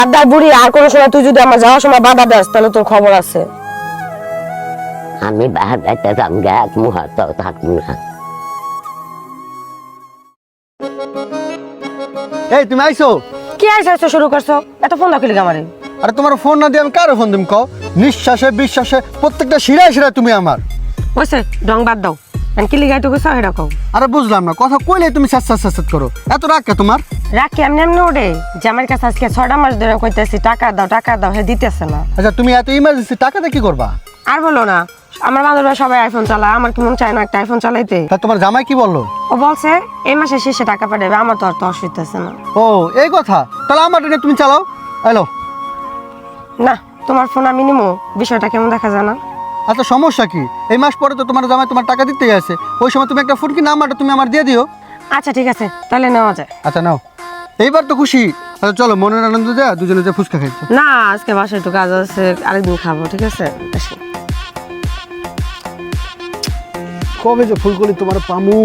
আদার বুড়ি আর কোন সময় তুই যদি আমার যাওয়ার সময় বাধা দেস তাহলে তোর খবর আছে। আমি বাহাদাইতে যাম গে, এক মুহূর্ত থাকবো না। এই তুমি আইছো? কি আইসা শুরু করছো? এত ফোন রাখিলি আমারে? আরে তোমার ফোন না দিয়ে আমি কারো ফোন দিম কও? নিঃশ্বাসে বিশ্বাসে প্রত্যেকটা শিরায় শিরায় তুমি আমার। ওইসে ডং বাদ দাও, কি লিগাই তো কইছো এটা কও। আরে বুঝলাম না, কথা কইলে তুমি স্যাত করো, এত রাগ কে তোমার? রাখি এমনি এমনি ওঠে যে আমার কাছে আজকে 6টা মাস ধরে কইতেছি টাকা দাও হে দিতেছে না। আচ্ছা তুমি এত ইমার্জেন্সি টাকাতে কি করবা? আর বলো না, আমার বান্ধবরা সবাই আইফোন চালায়, আমার কি মন চায় না একটা আইফোন চালাইতে? তা তোমার জামাই কি বললো? ও বলছে এই মাসে শেষে টাকা পাঠাবে, আমার তো আর তো অসুবিধা আছে না। ও এই কথা, তাহলে আমার এটা তুমি চালাও। হ্যালো, না তোমার ফোন আমি নিমু, বিষয়টা কেমন দেখা যায় না? আচ্ছা সমস্যা কি? এই মাস পরে তো তোমার জামাই তোমার টাকা দিতে গেছে, ওই সময় তুমি একটা ফোন কি নাম্বারটা তুমি আমার দিয়ে দিও। আচ্ছা ঠিক আছে, তাহলে নেওয়া যায়। আচ্ছা নাও, এইবার তো খুশি। আচ্ছা চলো, মনের আনন্দ দেয়া দুজনে যে ফুচকা খাইছো। না আজকে বাসায় একটু কাজ আছে, আরেকদিন খাবো, ঠিক আছে? আসি। কবে যে ফুলকলি তোমার পামু।